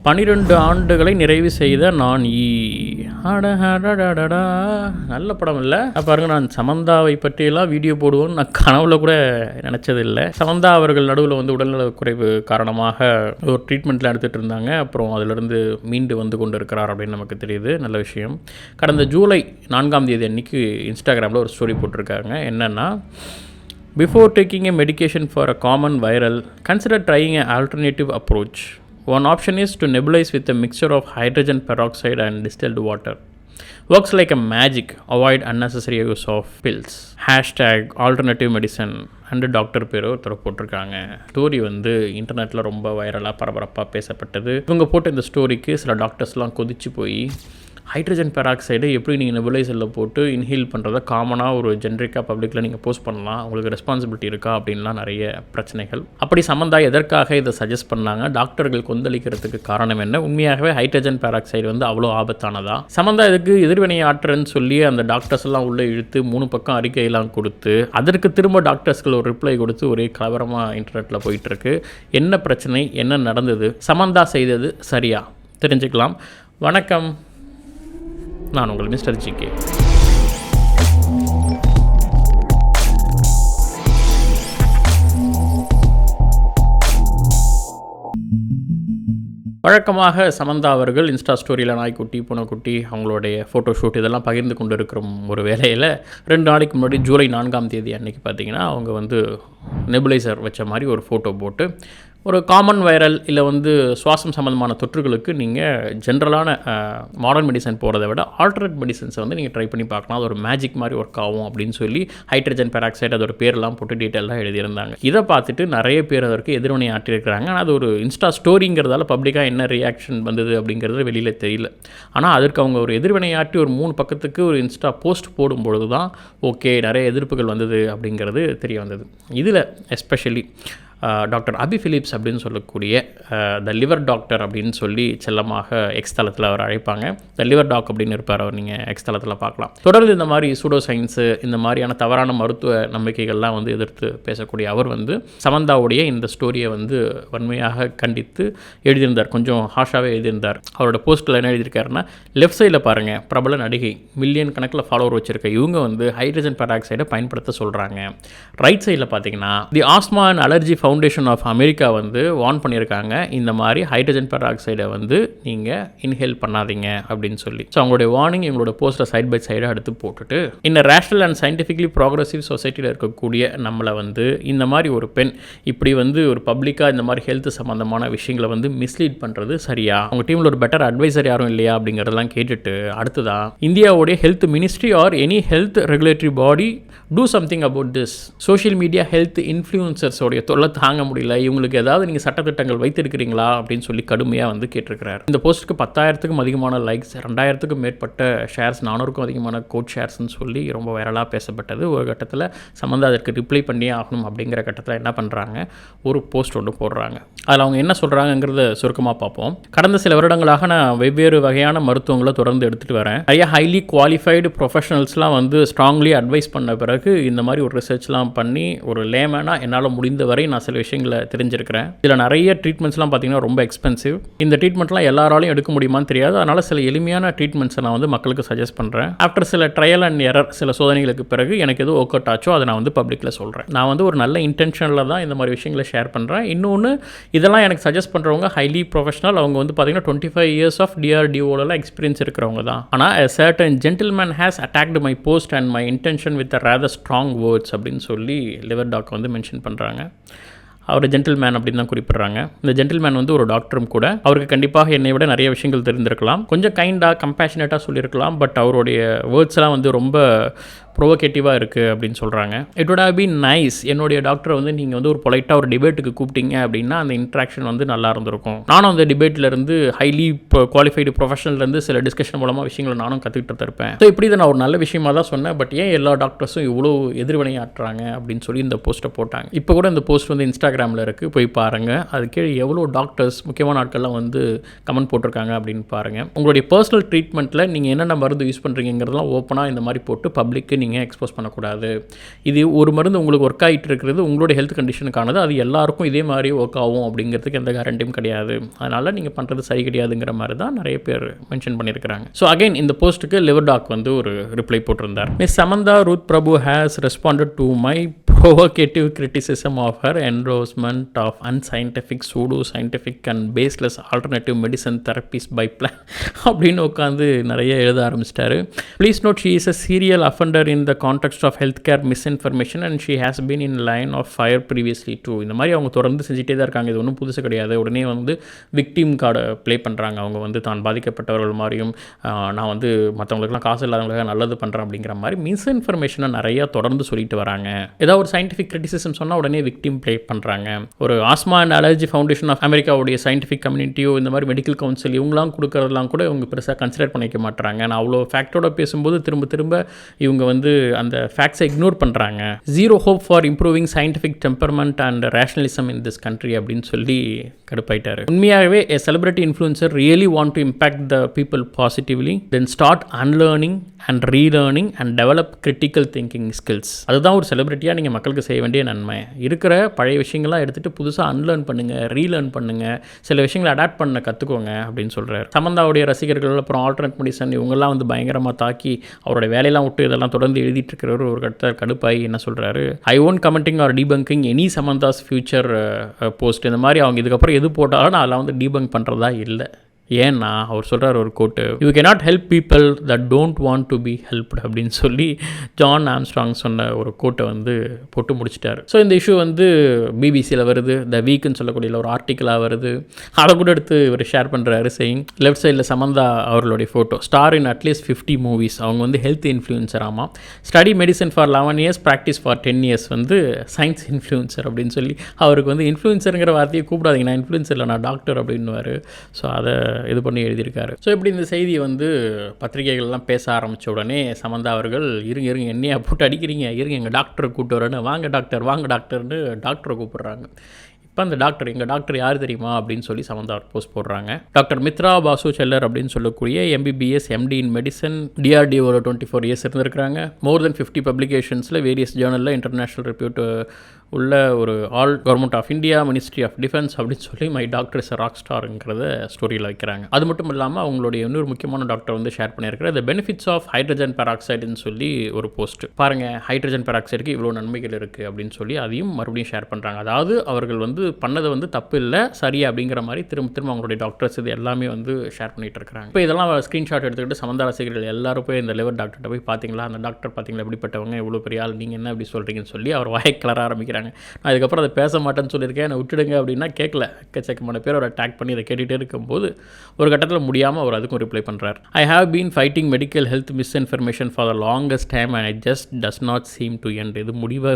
12 ஆண்டுகளை நிறைவு செய்த நான் நல்ல படம் இல்லை பாருங்கள். நான் சமந்தாவை பற்றியெல்லாம் வீடியோ போடுவோன்னு நான் கனவுல கூட நினச்சதில்லை. சமந்தா அவர்கள் நடுவில் வந்து உடல்நலக் குறைவு காரணமாக ஒரு ட்ரீட்மெண்ட்டில் எடுத்துகிட்டு இருந்தாங்க. அப்புறம் அதிலிருந்து மீண்டு வந்து கொண்டு இருக்கிறார் அப்படின்னு நமக்கு தெரியுது. நல்ல விஷயம். கடந்த ஜூலை 4ஆம் தேதி அன்றைக்கி இன்ஸ்டாகிராமில் ஒரு ஸ்டோரி போட்டிருக்காங்க. என்னென்னா, before taking a medication for a common viral, consider trying an alternative approach. One option is to nebulize with a mixture of hydrogen peroxide and distilled water. Works like a magic. Avoid unnecessary use of pills. #alternative medicine and doctor பேர் ஒருத்தர் போட்டிருக்காங்க. Story வந்து இன்டர்நெட்டில் ரொம்ப வைரலாக பரபரப்பாக பேசப்பட்டது. இவங்க போட்ட இந்த ஸ்டோரிக்கு சில டாக்டர்ஸ்லாம் கொதிச்சு போய் ஹைட்ரஜன் பெராக்சைடு எப்படி நீங்கள் நெபுலைசரில் போட்டு இன்ஹேல் பண்ணுறத காமனாக ஒரு ஜென்ரிக்காக பப்ளிக்கில் நீங்கள் போஸ்ட் பண்ணலாம், உங்களுக்கு ரெஸ்பான்சிபிலிட்டி இருக்கா அப்படின்லாம் நிறைய பிரச்சனைகள். அப்படி சம்மந்தா எதற்காக இதை சஜஸ்ட் பண்ணாங்க, டாக்டர்கள் கொந்தளிக்கிறதுக்கு காரணம் என்ன, உண்மையாகவே ஹைட்ரஜன் பெராக்சைடு வந்து அவ்வளோ ஆபத்தானதா, சம்மந்தா இதுக்கு எதிர்வினை ஆற்றுன்னு சொல்லி அந்த டாக்டர்ஸ் எல்லாம் உள்ளே இழுத்து 3 பக்கம் அறிக்கையெல்லாம் கொடுத்து அதற்கு திரும்ப டாக்டர்ஸ்கள் ஒரு ரிப்ளை கொடுத்து ஒரே கலவரமாக இன்டர்நெட்டில் போயிட்டுருக்கு. என்ன பிரச்சனை, என்ன நடந்தது, சமந்தா செய்தது சரியா, தெரிஞ்சுக்கலாம். வணக்கம், நான் உங்கள் மிஸ்டர் ஜிகே. வழக்கமாக சமந்தா அவர்கள் இன்ஸ்டா ஸ்டோரியில் நாய்க்குட்டி பூனைக்குட்டி அவங்களுடைய ஃபோட்டோ ஷூட் இதெல்லாம் பகிர்ந்து கொண்டு இருக்கிற ஒரு வேலையில் 2 நாளைக்கு முன்னாடி ஜூலை 4ஆம் தேதி அன்றைக்கி பார்த்திங்கன்னா அவங்க வந்து நெபுலைசர் வச்ச மாதிரி ஒரு ஃபோட்டோ போட்டு ஒரு காமன் வைரல் இல்லை வந்து சுவாசம் சம்மந்தமான தொற்றுகளுக்கு நீங்கள் ஜென்ரலான மாடர்ன் மெடிசன் போகிறத விட ஆல்டர்னேட் மெடிசன்ஸை வந்து நீங்கள் ட்ரை பண்ணி பார்க்கலாம், அது ஒரு மேஜிக் மாதிரி ஒர்க் ஆகும் அப்படின்னு சொல்லி ஹைட்ரஜன் பெராக்சைடு அதோட பேரெல்லாம் போட்டு டீட்டெயிலாக எழுதியிருந்தாங்க. இதை பார்த்துட்டு நிறைய பேர் அதற்கு எதிர்வினை ஆற்றியிருக்கிறாங்க. ஆனால் அது ஒரு இன்ஸ்டா ஸ்டோரிங்கிறதால பப்ளிக்காக என்ன ரியாக்ஷன் வந்தது அப்படிங்கிறது வெளியில் தெரியல. ஆனால் அதற்கு அவங்க ஒரு எதிர்வினை ஆற்றி ஒரு 3 பக்கத்துக்கு ஒரு இன்ஸ்டா போஸ்ட் போடும்பொழுது தான் ஓகே நிறைய எதிர்ப்புகள் வந்தது அப்படிங்கிறது தெரிய வந்தது. இதில் எஸ்பெஷலி டாக்டர் அபி ஃபிலிப்ஸ் அப்படின்னு சொல்லக்கூடிய த லிவர் டாக்டர் அப்படின்னு சொல்லி செல்லமாக எக்ஸ் தளத்தில் அவர் அழைப்பாங்க. த லிவர் டாக் அப்படின்னு இருப்பார் அவர், நீங்கள் எக்ஸ் தளத்தில் பார்க்கலாம். தொடர்ந்து இந்த மாதிரி சூடோ சயின்ஸு இந்த மாதிரியான தவறான மருத்துவ நம்பிக்கைகள்லாம் வந்து எதிர்த்து பேசக்கூடிய அவர் வந்து சமந்தாவுடைய இந்த ஸ்டோரியை வந்து வன்மையாக கண்டித்து எழுதியிருந்தார். கொஞ்சம் ஹாஷாகவே எழுதியிருந்தார். அவரோட போஸ்ட்டில் என்ன எழுதியிருக்காருன்னா, லெஃப்ட் சைடில் பாருங்கள், பிரபல நடிகை மில்லியன் கணக்கில் ஃபாலோவர் வச்சுருக்க இவங்க வந்து ஹைட்ரஜன் பெராக்சைடை பயன்படுத்த சொல்கிறாங்க. ரைட் சைடில் பார்த்தீங்கன்னா the asthma and allergy foundation of America வந்து வார்ன் பண்ணியிருக்காங்க, இந்த மாதிரி ஹைட்ரஜன் பெராக்சைடை வந்து நீங்கள் இன்ஹேல் பண்ணாதீங்க அப்படின்னு சொல்லி. ஸோ அவங்களுடைய வார்னிங் எங்களோட போஸ்ட்டில் சைட் பை சைடாக எடுத்து போட்டுட்டு இந்த ரேஷனல் அண்ட் சயின்டிஃபிக்லி ப்ராக்ரஸிவ் சொசைட்டியில் இருக்கக்கூடிய நம்மளை வந்து இந்த மாதிரி ஒரு பெண் இப்படி வந்து ஒரு பப்ளிக்காக இந்த மாதிரி ஹெல்த் சம்மந்தமான விஷயங்களை வந்து மிஸ்லீட் பண்ணுறது சரியா, அவங்க டீமில் ஒரு பெட்டர் அட்வைசர் யாரும் இல்லையா அப்படிங்கிறதெல்லாம் கேட்டுட்டு அடுத்ததான் இந்தியாவுடைய health ministry or any health regulatory body do something about this. Social media health இன்ஃப்ளூயன்சர்ஸோடைய தொல்லை தாங்க முடியல, இவங்களுக்கு ஏதாவது நீங்கள் சட்டத்திட்டங்கள் வைத்திருக்கிறீங்களா அப்படின்னு சொல்லி கடுமையாக வந்து கேட்டிருக்கிறார். இந்த போஸ்ட்டுக்கு 10,000க்கும் அதிகமான லைக்ஸ், 2,000க்கும் மேற்பட்ட ஷேர்ஸ், 400க்கும் அதிகமான கோட் ஷேர்ஸ்ன்னு சொல்லி ரொம்ப வைரலாக பேசப்பட்டது. ஒரு கட்டத்தில் சம்மந்தா அதற்கு ரிப்ளை பண்ணியே ஆகணும் அப்படிங்கிற கட்டத்தில் என்ன பண்ணுறாங்க, ஒரு போஸ்ட் ஒன்று போடுறாங்க. அதில் அவங்க என்ன சொல்கிறாங்கிறத சுருக்கமாக பார்ப்போம். கடந்த சில வருடங்களாக நான் வெவ்வேறு வகையான மருத்துவங்களை தொடர்ந்து எடுத்துகிட்டு வரேன். நிறைய ஹைலி குவாலிஃபைடு ப்ரொஃபஷனல்ஸ்லாம் வந்து ஸ்ட்ராங்லி அட்வைஸ் பண்ண பிறகு இந்த மாதிரி ஒரு ரிசர்ச்லாம் பண்ணி ஒரு லேமனாக என்னால் முடிந்த வரை நான் சில விஷயங்களை தெரிஞ்சிருக்கிறேன். இதில் நிறைய ட்ரீட்மெண்ட்ஸ்லாம் பார்த்தீங்கன்னா ரொம்ப எக்ஸ்பென்சிவ். இந்த ட்ரீட்மெண்ட்லாம் எல்லாராலையும் எடுக்க முடியுமான்னு தெரியாது. அதனால் சில எளிமையான ட்ரீட்மெண்ட்ஸை நான் வந்து மக்களுக்கு சஜஸ்ட் பண்ணுறேன். ஆஃப்டர் சில ட்ரையல் அண்ட் எரர், சில சோதனைகளுக்கு பிறகு எனக்கு எது ஒர்க் அவுட் ஆச்சோ அதை நான் வந்து பப்ளிக்கில் சொல்கிறேன். நான் வந்து ஒரு நல்ல இன்டென்ஷனில் தான் இந்த மாதிரி விஷயங்களை ஷேர் பண்ணுறேன். இன்னொன்று, இதெல்லாம் எனக்கு சஜஸ்ட் பண்ணுறவங்க ஹைலி ப்ரொஃபஷனல், அவங்க வந்து பார்த்தீங்கன்னா 25 years ஆஃப் DRDOலாம் எக்ஸ்பீரியன்ஸ் இருக்கிறவங்க தான். ஆனால் a certain gentleman has attacked my post and my intention with a rather strong words அப்படின்னு சொல்லி லிவர் டாக் வந்து மென்ஷன் பண்ணுறாங்க. அவர் ஜென்டில்மேன் அப்படின்னு தான் குறிப்பிட்றாங்க. இந்த ஜென்டில்மேன் வந்து ஒரு டாக்டரும் கூட. அவருக்கு கண்டிப்பாக என்னை விட நிறைய விஷயங்கள் தெரிந்திருக்கலாம், கொஞ்சம் கைண்டாக கம்பேஷனேட்டாக சொல்லியிருக்கலாம். பட் அவருடைய வேர்ட்ஸ்லாம் வந்து ரொம்ப ப்ரொவோகேட்டிவாக இருக்குது அப்படின்னு சொல்கிறாங்க. It would have been nice, என்னுடைய டாக்டரை வந்து நீங்கள் வந்து ஒரு பொலைட்டாக ஒரு டிபேட்டுக்கு கூப்பிட்டீங்க அப்படின்னா அந்த இன்ட்ராக்ஷன் வந்து நல்லா இருந்திருக்கும். நானும் அந்த டிபேட்லேருந்து ஹைலி குவாலிஃபைடு ப்ரொஃபஷனல்லேருந்து சில டிஸ்கஷன் மூலமாக விஷயங்களை நானும் கற்றுக்கிட்டு இருப்பேன். ஸோ இப்படி தான் நான் ஒரு நல்ல விஷயமாக தான் சொன்னேன். பட் ஏன் எல்லா டாக்டர்ஸும் இவ்வளோ எதிர்வினையாற்றுறாங்க அப்படின்னு சொல்லி இந்த போஸ்ட்டை போட்டாங்க. இப்போ கூட இந்த போஸ்ட் வந்து இன்ஸ்டாகிராமில் இருக்குது, போய் பாருங்கள். அது கீழே எவ்வளோ டாக்டர்ஸ் முக்கியமான ஆட்கள்லாம் வந்து கமெண்ட் போட்டிருக்காங்க அப்படின்னு பாருங்கள். உங்களுடைய பர்சனல் ட்ரீட்மெண்ட்டில் நீங்கள் என்னென்ன மருந்து யூஸ் பண்ணுறீங்கிறதெல்லாம் ஓப்பனாக இந்த மாதிரி போட்டு பப்ளிக்கு நீங்கள் எக்ஸ்போஸ் பண்ணக்கூடாது. இது ஒரு மருந்து உங்களுக்கு ஒர்க் ஆகிட்டு இருக்கிறது உங்களோட ஹெல்த் கண்டிஷனுக்கானது, அது எல்லாருக்கும் இதே மாதிரி ஒர்க் ஆகும் அப்படிங்கிறதுக்கு எந்த கேரண்டியும் கிடையாது, அதனால் நீங்கள் பண்ணுறது சரி கிடையாதுங்கிற மாதிரி தான் நிறைய பேர் மென்ஷன் பண்ணியிருக்கிறாங்க. ஸோ அகைன் இந்த போஸ்ட்டுக்கு லிவர் டாக் வந்து ஒரு ரிப்ளை போட்டிருந்தார். Miss Samantha Ruth Prabhu has responded to my provocative criticism of her endorsement of unscientific, pseudo-scientific and baseless alternative medicine therapies by plan அப்படின்னு உட்காந்து நிறைய எழுத ஆரம்பிச்சிட்டாரு. Please note she is a serial offender in the context of health care misinformation and she has been in line of fire previously too. இந்த மாதிரி அவங்க தொடர்ந்து செஞ்சுட்டே தான் இருக்காங்க, இது ஒன்றும் புதுசு கிடையாது. உடனே வந்து விக்டிம் கார்டை ப்ளே பண்ணுறாங்க, அவங்க வந்து தான் பாதிக்கப்பட்டவர்கள் மாதிரியும் நான் வந்து மற்றவங்களுக்குலாம் காசு இல்லாதவங்களுக்காக நல்லது பண்ணுறேன் அப்படிங்கிற மாதிரி மிஸ்இன்ஃபர்மேஷனை நிறையா தொடர்ந்து சொல்லிட்டு வராங்க. ஏதாவது ஒரு சயின்டிஃபிக் கிரிட்டிசிசம் சொன்னால் உடனே விக்டிம் ப்ளே பண்ணுறாங்க. ஒரு asthma and allergy foundation of அமெரிக்காவுடைய சயின்டிஃபிக் கம்யூனிட்டியோ இந்த மாதிரி மெடிக்கல் கவுன்சில் இவங்களாம் கொடுக்கறதெல்லாம் கூட இவங்க பெருசாக கன்சிடர் பண்ணிக்க மாட்டாங்க. நான் அவ்வளோ ஃபேக்டோட பேசும்போது திரும்ப திரும்ப இவங்க வந்து அந்த ஃபேக்ட்ஸை இக்னோர் பண்ணுறாங்க. Zero hope for improving scientific temperament and rationalism in this country அப்படின்னு சொல்லி கடுப்பாயிட்டார். உண்மையாகவே a celebrity influencer really want to impact the people positively, then start unlearning and relearning and develop critical thinking skills. அதுதான் ஒரு செலிபிரிட்டியாக நீங்கள் மக்களுக்கு செய்ய வேண்டிய நன்மை. இருக்கிற பழைய விஷயங்கள்லாம் எடுத்துகிட்டு புதுசாக அன்லேர்ன் பண்ணுங்கள், ரீலேர்ன் பண்ணுங்கள், சில விஷயங்களை அடாப்ட் பண்ண கற்றுக்கோங்க அப்படின்னு சொல்கிறார். சமந்தாவுடைய ரசிகர்கள் அப்புறம் ஆல்டர்னேட் மெடிசன் இவங்கெல்லாம் வந்து பயங்கரமாக தாக்கி அவரோட வேலையெல்லாம் விட்டு இதெல்லாம் தொடர்ந்து எழுதிட்டு இருக்கிறவர் ஒரு கட்டத்தில் கடுப்பாகி என்ன சொல்கிறாரு, I won't commenting or debunking any Samantha's future post. இந்த மாதிரி அவங்க இதுக்கப்புறம் எது போட்டாலும் நான் அதெல்லாம் வந்து டீபங்க் பண்ணுறதா இல்லை. ஏன்னா அவர் சொல்கிறார் ஒரு quote, you cannot help people that don't want to be helped அப்படின்னு சொல்லி ஜான் ஆம்ஸ்ட்ராங் சொன்ன ஒரு கோட்டை வந்து போட்டு முடிச்சிட்டார். ஸோ இந்த இஷ்யூ வந்து பிபிசியில் வருது, த வீக்குன்னு சொல்லக்கூடிய ஒரு ஆர்டிக்கலாக வருது. அதை கூட எடுத்து இவர் ஷேர் பண்ணுறாரு செய்யிங். லெஃப்ட் சைடில் சமந்தா அவர்களுடைய ஃபோட்டோ, ஸ்டார் இன் அட்லீஸ்ட் 50 மூவிஸ். அவங்க வந்து ஹெல்த் இன்ஃப்ளூயன்சர் ஆமாம், study medicine for 11 years, practice for 10 years, வந்து சயின்ஸ் இன்ஃப்ளூயன்சர் அப்படின்னு சொல்லி அவருக்கு வந்து இன்ஃப்ளூயன்சருங்கிற வார்த்தையை கூப்பிடாதீங்க, நான் இன்ஃப்ளூயன்சர் இல்லை, நான் டாக்டர் அப்படின்னுவார். ஸோ அதை இது பண்ணி எழுதியிருக்காரு. ஸோ இப்படி இந்த செய்தியை வந்து பத்திரிகைகள்லாம் பேச ஆரம்பித்த உடனே சமந்தா அவர்கள் இருங்க என்னையா போட்டு அடிக்கிறீங்க, இருங்க எங்கள் டாக்டரை கூப்பிட்டு வரேன்னு, வாங்க டாக்டர்னு டாக்டரை கூப்பிட்றாங்க. இப்போ அந்த டாக்டர், எங்கள் டாக்டர் யார் தெரியுமா அப்படின்னு சொல்லி சமந்தா போஸ்ட் போடுறாங்க. டாக்டர் மித்ரா பாசு செல்லர் அப்படின்னு சொல்லக்கூடிய எம்பிபிஎஸ் எம்டி இன் மெடிசன், டிஆர்டி ஒரு 24 years இருந்திருக்கிறாங்க. மோர் தென் 50 பப்ளிகேஷன்ஸில் வேரியஸ் ஜேர்னலில் இன்டர்நேஷ்னல் ரெப்யூட் உள்ள ஒரு all Government of India, ministry of defence அப்படின்னு சொல்லி மை டாக்டர் இஸ் ராக் ஸ்டாருங்கிறத ஸ்டோரியில் வைக்கிறாங்க. அது மட்டும் இல்லாமல் அவங்களுடைய இன்னொரு முக்கியமான டாக்டர் வந்து ஷேர் பண்ணியிருக்கிற த பெனிஃபிட்ஸ் ஆஃப் ஹைட்ரஜன் பெராக்சைடுன்னு சொல்லி ஒரு போஸ்ட். பாருங்கள், ஹைட்ரஜன் பெராக்சைடுக்கு இவ்வளோ நன்மைகள் இருக்குது அப்படின்னு சொல்லி அதையும் மறுபடியும் ஷேர் பண்ணுறாங்க. அதாவது அவர்கள் வந்து பண்ணது வந்து தப்பு இல்லை, சரி அப்படிங்கிற மாதிரி திரும்ப அவங்களுடைய டாக்டர்ஸ் இது எல்லாமே வந்து ஷேர் பண்ணிகிட்டு இருக்கிறாங்க. இப்போ இதெல்லாம் ஸ்க்ரீன்ஷாட் எடுத்துக்கிட்டு சமந்தா ரசிகர்கள் எல்லாரும் போய் இந்த லிவர் டாக்டர்கிட்ட போய் பார்த்தீங்களா, அந்த டாக்டர் பார்த்தீங்களா எப்படிப்பட்டவங்க, எவ்வளோ பெரிய ஆள், நீங்கள் என்ன அப்படி சொல்கிறீங்கன்னு சொல்லி அவர் வாயை கிளற ஆரம்பிக்கிறாங்க. நான் அதுக்கப்புறம் அதை பேச மாட்டேன்னு சொல்லியிருக்கேன், என்னை விட்டுடுங்க அப்படின்னா கேட்கல. எக்கச்சக்கமான பேர் அவர் அட்டாக் பண்ணி அதை கேட்டுகிட்டே இருக்கும்போது ஒரு கட்டத்தில் முடியாமல் அவர் அதுக்கும் ரிப்ளை பண்ணுறார். I have been fighting medical health misinformation for the longest time and it just does not seem to end. இது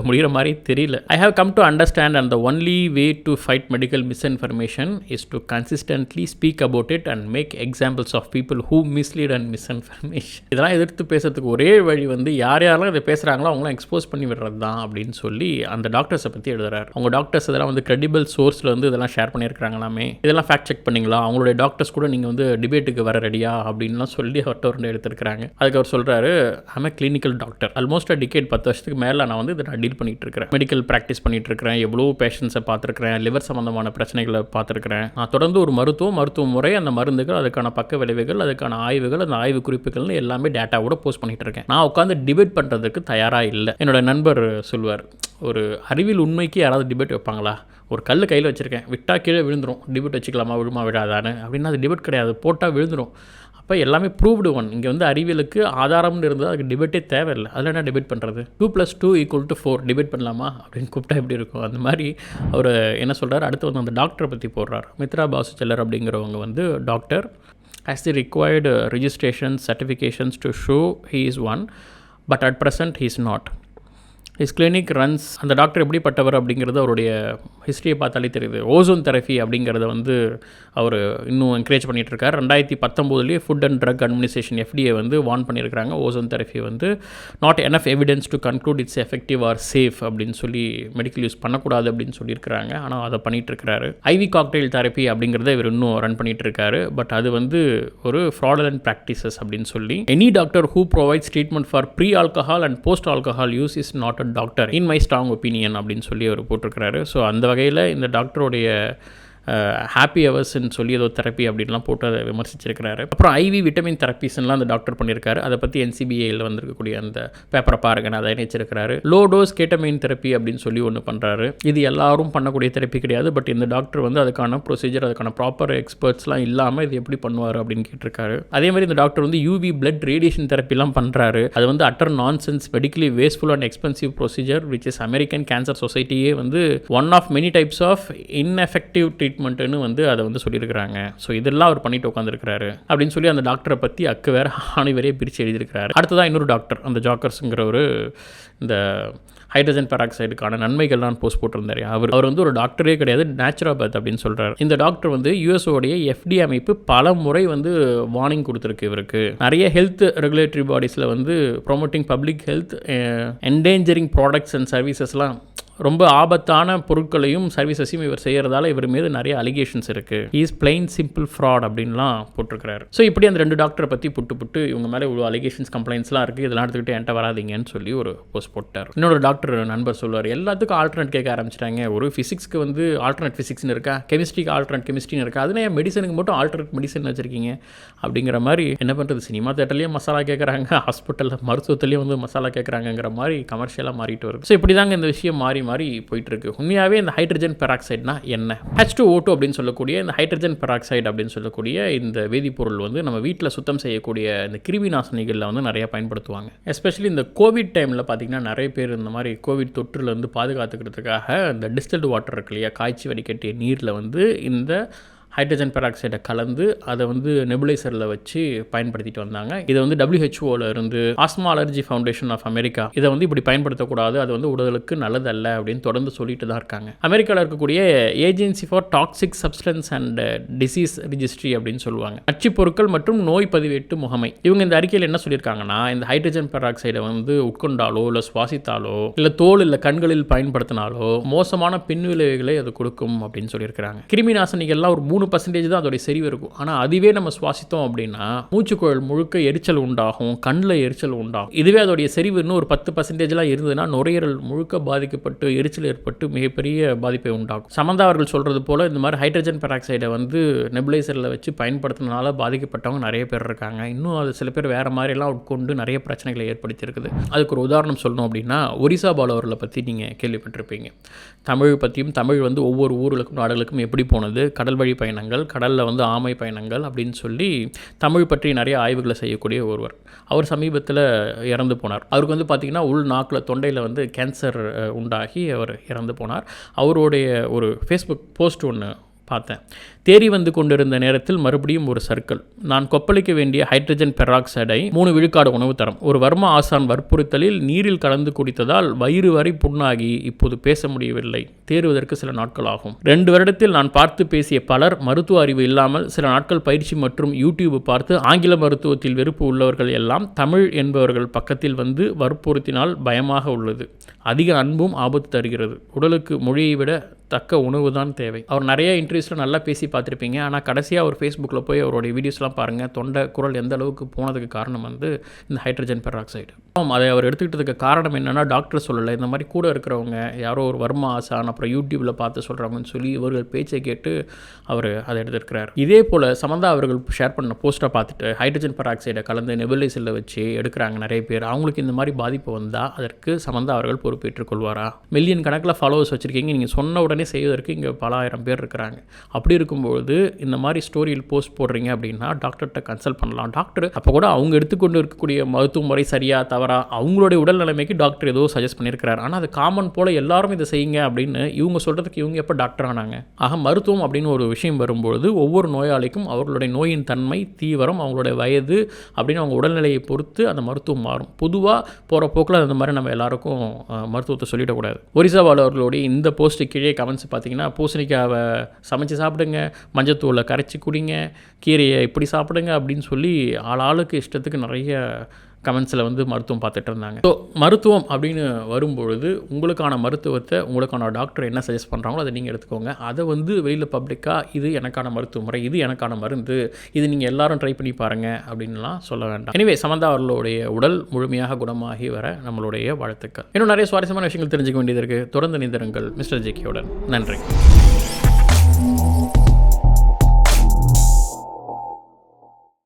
முடிகிற மாதிரி தெரியல. I have come to understand and the only way to fight medical misinformation is to consistently speak about it and make examples of people who mislead and misinformation. இதெல்லாம் எதிர்த்து பேசுறதுக்கு ஒரே வழி வந்து யாரெல்லாம் இதை பேசுகிறாங்களோ அவங்களாம் எக்ஸ்போஸ் பண்ணி விடுறது தான் அப்படின்னு சொல்லி அந்த டாக்டர்ஸை பற்றி எழுதுறாரு. அவங்க டாக்டர்ஸ் இதெல்லாம் வந்து கிரெடிபிள் சோர்ஸில் வந்து இதெல்லாம் ஷேர் பண்ணியிருக்கிறாங்களாமே, இதெல்லாம் ஃபேக்ட் செக் பண்ணிங்களா, அவங்களுடைய டாக்டர்ஸ் கூட நீங்கள் வந்து டிபேட்டுக்கு வர ரெடியா அப்படின்லாம் சொல்லி அவர்கிட்ட ஒரு எடுத்துருக்காங்க. அதுக்கு அவர் சொல்கிறாரு, I'm a clinical doctor, almost decade 10 வருஷத்துக்கு மேலே நான் வந்து இதை நான் டீல் பண்ணிட்டு இருக்கிறேன், மெடிக்கல் ப்ராக்டிஸ் பண்ணிட்டு இருக்கிறேன், எவ்வளோ பேஷண்ட்ஸை பார்த்துருக்கிறேன், லிவர் சம்மந்தமான பிரச்சனைகளை பார்த்துருக்கிறேன். நான் தொடர்ந்து ஒரு மருத்துவ முறை, அந்த மருந்துகள், அதுக்கான பக்க விளைவுகள், அதுக்கான ஆய்வுகள், அந்த ஆய்வு குறிப்புகள்னு எல்லாமே டேட்டாவோட போஸ்ட் பண்ணிட்டு இருக்கேன். நான் உட்காந்து டிபேட் பண்ணுறதுக்கு தயாராக இல்லை. என்னோட நண்பர் சொல்வார், ஒரு அறிவியல் உண்மைக்கு யாராவது டிபேட் வைப்பாங்களா, ஒரு கல் கையில் வச்சுருக்கேன், விட்டால் கீழே விழுந்துடும், டிபேட் வச்சுக்கலாமா விழுமா விடாதான்னு அப்படின்னா அது டிபேட் கிடையாது, போட்டால் விழுந்துடும். அப்போ எல்லாமே ப்ரூவ்டு ஒன். இங்கே வந்து அறிவியலுக்கு ஆதாரம்னு இருந்தால் அதுக்கு டிபேட்டே தேவையில்லை. அதில் என்ன டிபேட் பண்ணுறது, 2+2 = 4 டிபேட் பண்ணலாமா அப்படின்னு கூப்பிட்டா எப்படி இருக்கும். அந்த மாதிரி அவர் என்ன சொல்கிறார். அடுத்து வந்து அந்த டாக்டரை பற்றி போடுறார். மித்ரா பாசு செல்லர் அப்படிங்கிறவங்க வந்து doctor, has the required registration certifications to show he is one, but at present he is not. His clinic runs. அந்த டாக்டர் எப்படிப்பட்டவர் அப்படிங்கிறது அவருடைய ஹிஸ்ட்ரியை பார்த்தாலே தெரியுது. ஓசோன் தெரப்பி அப்படிங்கிறத வந்து அவர் இன்னும் என்கரேஜ் பண்ணிகிட்டு இருக்கார். 2019 Food and Drug Administration FDA வந்து வார்ன் பண்ணியிருக்கிறாங்க. ஓசோன் தெரப்பி வந்து not enough evidence to conclude it's effective or safe அப்படின்னு சொல்லி மெடிக்கல் யூஸ் பண்ணக்கூடாது அப்படின்னு சொல்லியிருக்கிறாங்க. ஆனால் அதை பண்ணிகிட்டு இருக்கிறாரு. IV காக்டெயில் தெரப்பி அப்படிங்கிறத இவர் இன்னும் ரன் பண்ணிகிட்டு இருக்காரு. பட் அது வந்து ஒரு ஃப்ராடுலன்ட் ப்ராக்டிசஸ் அப்படின்னு சொல்லி any doctor who provides treatment for pre alcohol and post alcohol use is not a doctor in my strong opinion அப்படின்னு சொல்லி அவர் போட்டிருக்கிறாரு. ஸோ அந்த வகையில் இந்த டாக்டருடைய ஹாப்பி ஹவர்ஸ்ன்னு சொல்லி ஏதோ தெரப்பி அப்படின்லாம் போட்டு அதை விமர்சிச்சிருக்கிறாரு. அப்புறம் IV விட்டமின் தெரப்பிஸ்லாம் அந்த டாக்டர் பண்ணியிருக்காரு. அதை பற்றி NCBAயில் வந்திருக்கக்கூடிய அந்த பேப்பரை பாருங்க, அதை இணைச்சிருக்கிறாரு. லோ டோஸ் கேட்டமைன் தெரப்பி அப்படின்னு சொல்லி ஒன்று பண்ணுறாரு. இது எல்லாரும் பண்ணக்கூடிய தெரப்பி கிடையாது. பட் இந்த டாக்டர் வந்து அதுக்கான ப்ரொசீஜர், அதுக்கான ப்ராப்பர் எக்ஸ்பர்ட்ஸ்லாம் இல்லாமல் இது எப்படி பண்ணுவார் அப்படின்னு கேட்டிருக்காரு. அதே மாதிரி இந்த டாக்டர் வந்து UV பிளட் ரேடியேஷன் தெரப்பிலாம் பண்ணுறாரு. அது வந்து utter nonsense, medically wasteful and expensive procedure which is American cancer சொசைட்டியே வந்து one of many types of ineffective ட்ரீட்மெண்ட்டுன்னு வந்து அதை வந்து சொல்லியிருக்கிறாங்க. ஸோ இதெல்லாம் அவர் பண்ணிட்டு உட்காந்துருக்கிறாரு அப்படின்னு சொல்லி அந்த டாக்டரை பற்றி வேறு அனைவரே பிரித்து எழுதியிருக்கிறாரு. அடுத்ததான் இன்னொரு டாக்டர், அந்த ஜாக்கர்ஸுங்கிற ஒரு இந்த ஹைட்ரஜன் பெராக்சைடுக்கான நன்மைகள்லாம் போஸ்ட் போட்டிருந்தாரு. அவர் வந்து ஒரு டாக்டரே கிடையாது, நேச்சுரோபேத் அப்படின்னு சொல்கிறார். இந்த டாக்டர் வந்து யூஎஸ்ஓடைய FDA அமைப்பு பல முறை வந்து வார்னிங் கொடுத்துருக்கு. இவருக்கு நிறைய ஹெல்த் ரெகுலேட்டரி பாடிஸில் வந்து promoting public health, endangering products and சர்வீசஸ்லாம், ரொம்ப ஆபத்தான பொருட்களையும் சர்வீசஸையும் இவர் செய்கிறதால இவர் மீது நிறைய அலிகேஷன்ஸ் இருக்குது. இஸ் பிளைன் சிம்பிள் ஃப்ராட் அப்படின்லாம் போட்டிருக்கிறாரு. ஸோ இப்படி அந்த 2 டாக்டரை பற்றி புட்டு இவங்க மேலே இவ்வளோ அலிகேஷன்ஸ் கம்ப்ளைண்ட்ஸ்லாம் இருக்குது, இதெல்லாம் எடுத்துக்கிட்டு என்கிட்ட வராதிங்கன்னு சொல்லி ஒரு போஸ்ட் போட்டார். இன்னொரு டாக்டர் நண்பர் சொல்லுவார், எல்லாத்துக்கும் ஆல்டர்னேட் கேட்க ஆரம்பிச்சிட்டாங்க. ஒரு ஃபிசிக்ஸ்க்கு வந்து ஆல்டர்னேட் ஃபிசிக்ஸ்னு இருக்கா, கெமிஸ்ட்ரிக்கு ஆல்டர்னேட் கெமிஸ்ட்ரின்னு இருக்கா, அதுனா மெடிசனுக்கு மட்டும் ஆல்டர்னேட் மெடிசன் வச்சுருக்கீங்க அப்படிங்கிற மாதிரி. என்ன பண்ணுறது, சினிமா தேட்டர்லேயும் மசாலா கேட்குறாங்க, ஹாஸ்பிட்டலில் மருத்துவத்துலேயும் வந்து மசாலா கேட்குறாங்கிற மாதிரி கமர்ஷியலாக மாறிட்டு வருது. ஸோ இப்படி தாங்க இந்த விஷயம் மாறி போயிட்டு இருக்கு. உண்மையாகவே இந்த ஹைட்ரஜன் பெராக்சைடுனா என்ன? H2O2 அப்படின்னு சொல்லக்கூடிய இந்த ஹைட்ரஜன் பெராக்சைடு அப்படின்னு சொல்லக்கூடிய இந்த வேதிப்பொருள் வந்து நம்ம வீட்டில் சுத்தம் செய்யக்கூடிய இந்த கிருமி நாசினிகளில் வந்து நிறைய பயன்படுத்துவாங்க. எஸ்பெஷலி இந்த கோவிட் டைமில் பார்த்தீங்கன்னா நிறைய பேர் இந்த மாதிரி கோவிட் தொற்றுலேருந்து பாதுகாத்துக்கிறதுக்காக இந்த டிஸ்டில்டு வாட்டர் இருக்கு இல்லையா, காய்ச்சி வடிகட்டிய நீரில் வந்து இந்த ஹைட்ரஜன் பெராக்சைடை கலந்து அதை வந்து நெபுலைசரில் வச்சு பயன்படுத்திட்டு வந்தாங்க. இதை வந்து WHO இருந்து asthma allergy foundation of America இதை வந்து இப்படி பயன்படுத்தக்கூடாது, அது வந்து உடலுக்கு நல்லதல்ல அப்படின்னு தொடர்ந்து சொல்லிட்டு தான் இருக்காங்க. அமெரிக்காவில் இருக்கக்கூடிய agency for toxic substance and disease registry அப்படின்னு சொல்லுவாங்க, நச்சுப் பொருட்கள் மற்றும் நோய் பதிவேட்டு முகமை. இவங்க இந்த அறிக்கையில் என்ன சொல்லியிருக்காங்கன்னா, இந்த ஹைட்ரஜன் பெராக்சைடை வந்து உட்கொண்டாலோ இல்லை சுவாசித்தாலோ இல்லை தோல் இல்லை கண்களில் பயன்படுத்தினாலோ மோசமான பின்விளைவுகளை அது கொடுக்கும் அப்படின்னு சொல்லியிருக்கிறாங்க. கிருமி நாசினிகள்லாம் ஒரு 3% தான் அதோடைய செறிவு இருக்கும். ஆனால் அதுவே நம்ம சுவாசித்தோம் அப்படின்னா மூச்சுக்குழல் முழுக்க எரிச்சல் உண்டாகும், கண்ணில் எரிச்சல் உண்டாகும். இதுவே அதோடைய செறிவு இன்னும் ஒரு 10% இருந்ததுன்னா நுரையீரல் முழுக்க பாதிக்கப்பட்டு எரிச்சல் ஏற்பட்டு மிகப்பெரிய பாதிப்பை உண்டாகும். சமந்தா அவர்கள் சொல்கிறது போல் இந்த மாதிரி ஹைட்ரஜன் பெராக்சைடை வந்து நெபுலைசரில் வச்சு பயன்படுத்தினால பாதிக்கப்பட்டவங்க நிறைய பேர் இருக்காங்க. இன்னும் அது சில பேர் வேறு மாதிரிலாம் உட்கொண்டு நிறைய பிரச்சனைகளை ஏற்படுத்தியிருக்குது. அதுக்கு ஒரு உதாரணம் சொல்லணும் அப்படின்னா, ஒரிசா பாலு அவர்களை பற்றி நீங்கள் கேள்விப்பட்டிருப்பீங்க. தமிழ் பற்றியும், தமிழ் வந்து ஒவ்வொரு ஊர்களுக்கும் நாடுகளுக்கும் எப்படி போனது, கடல் வழி பயணங்கள், கடலில் வந்து ஆமை பயணங்கள் அப்படின்னு சொல்லி தமிழ் பற்றி நிறைய ஆய்வுகளை செய்யக்கூடிய ஒருவர். அவர் சமீபத்தில் இறந்து போனார். அவருக்கு வந்து பார்த்திங்கன்னா உள் நாக்கில் தொண்டையில் வந்து கேன்சர் உண்டாகி அவர் இறந்து போனார். அவருடைய ஒரு ஃபேஸ்புக் போஸ்ட் ஒன்று பார்த்தேன். தேறி வந்து கொண்டிருந்த நேரத்தில் மறுபடியும் ஒரு சர்க்கிள். நான் கொப்பளிக்க வேண்டிய ஹைட்ரஜன் பெராக்சைடை 3 விழுக்காடு உணவு தரம். ஒரு வர்ம ஆசான் வற்புறுத்தலில் நீரில் கலந்து குடித்ததால் வயிறு வரை புண்ணாகி இப்போது பேச முடியவில்லை. தேறுவதற்கு சில நாட்கள் ஆகும். 2 வருடத்தில் நான் பார்த்து பேசிய பலர் மருத்துவ அறிவு இல்லாமல் சில நாட்கள் பயிற்சி மற்றும் யூடியூப் பார்த்து ஆங்கில மருத்துவத்தில் வெறுப்பு உள்ளவர்கள் எல்லாம் தமிழ் என்பவர்கள் பக்கத்தில் வந்து வற்புறுத்தினால் பயமாக உள்ளது. அதிக அன்பும் ஆபத்து தருகிறது. உடலுக்கு மொழியை விட தக்க உணவு தான் தேவை. அவர் நிறைய இன்டர்வியூஸில் நல்லா பேசி பார்த்துருப்பீங்க. ஆனால் கடைசியாக அவர் ஃபேஸ்புக்கில் போய் அவருடைய வீடியோஸ்லாம் பாருங்கள். தொண்டை குரல் எந்த அளவுக்கு போனதுக்கு காரணம் வந்து இந்த ஹைட்ரஜன் பெராக்சைடு. அதை அவர் எடுத்துக்கிட்டதுக்கு காரணம் என்னென்னா, டாக்டர் சொல்லலை, இந்த மாதிரி கூட இருக்கிறவங்க யாரோ ஒரு வர்ம ஆசான் அப்புறம் யூடியூப்பில் பார்த்து சொல்கிறாங்கன்னு சொல்லி இவர்கள் பேச்சை கேட்டு அவர் அதை எடுத்துருக்கிறார். இதே போல் சமந்தா அவர்கள் ஷேர் பண்ண போஸ்ட்டை பார்த்துட்டு ஹைட்ரஜன் பெராக்சைடை கலந்து நெபுலைசரில் வச்சு எடுக்கிறாங்க நிறைய பேர். அவங்களுக்கு இந்த மாதிரி பாதிப்பு வந்தால் அதற்கு சமந்தா அவர்கள் பொறுப்பேற்றுக் கொள்வாரா? மில்லியன் கணக்கில் ஃபாலோவர்ஸ் வச்சுருக்கீங்க, நீங்கள் சொன்ன உடனே பரிசோதனை செய்வதற்கு இங்கே பல ஆயிரம் பேர் இருக்கிறாங்க. அப்படி இருக்கும்பொழுது இந்த மாதிரி ஸ்டோரியில் போஸ்ட் போடுறீங்க அப்படின்னா டாக்டர்கிட்ட கன்சல்ட் பண்ணலாம். டாக்டர் அப்போ கூட அவங்க எடுத்துக்கொண்டு இருக்கக்கூடிய மருத்துவ முறை சரியா தவறா அவங்களுடைய உடல் நிலைமைக்கு டாக்டர் ஏதோ சஜஸ்ட் பண்ணியிருக்கிறார். ஆனால் அது காமன் போல் எல்லாரும் இதை செய்யுங்க அப்படின்னு இவங்க சொல்கிறதுக்கு இவங்க எப்போ டாக்டர் ஆனாங்க? ஆக மருத்துவம் அப்படின்னு ஒரு விஷயம் வரும்பொழுது ஒவ்வொரு நோயாளிக்கும் அவர்களுடைய நோயின் தன்மை, தீவிரம், அவங்களுடைய வயது அப்படின்னு அவங்க உடல்நிலையை பொறுத்து அந்த மருத்துவம் மாறும். பொதுவாக போகிற போக்கில் அந்த மாதிரி நம்ம எல்லாருக்கும் மருத்துவத்தை சொல்லிடக்கூடாது. ஒரிசாவால் அவர்களுடைய இந்த போஸ்ட்டு கீழே கமெண்ட்ஸ் பார்த்தீங்கன்னா, பூசணிக்காவை சமைச்சு சாப்பிடுங்க, மஞ்சத்தூளை கரைச்சி குடிங்க, கீரையை இப்படி சாப்பிடுங்க அப்படின்னு சொல்லி ஆளுக்கு இஷ்டத்துக்கு நிறைய கமெண்ட்ஸில் வந்து மருத்துவம் பார்த்துட்டு இருந்தாங்க. ஸோ மருத்துவம் அப்படின்னு வரும்பொழுது உங்களுக்கான மருத்துவத்தை உங்களுக்கான டாக்டர் என்ன சஜஸ்ட் பண்ணுறாங்களோ அதை நீங்கள் எடுத்துக்கோங்க. அதை வந்து வெளியில் பப்ளிக்காக இது எனக்கான மருத்துவ முறை, இது எனக்கான மருந்து, இது நீங்கள் எல்லாரும் ட்ரை பண்ணி பாருங்கள் அப்படின்லாம் சொல்ல வேண்டாம். எனவே சமந்தா அவர்களுடைய உடல் முழுமையாக குணமாகி வர நம்மளுடைய வாழ்த்துக்கள். இன்னும் நிறைய சுவாரஸ்யமான விஷயங்கள் தெரிஞ்சுக்க வேண்டியது இருக்குது. தொடர்ந்து நிதிருங்கள் மிஸ்டர் ஜிகேயுடன். நன்றி.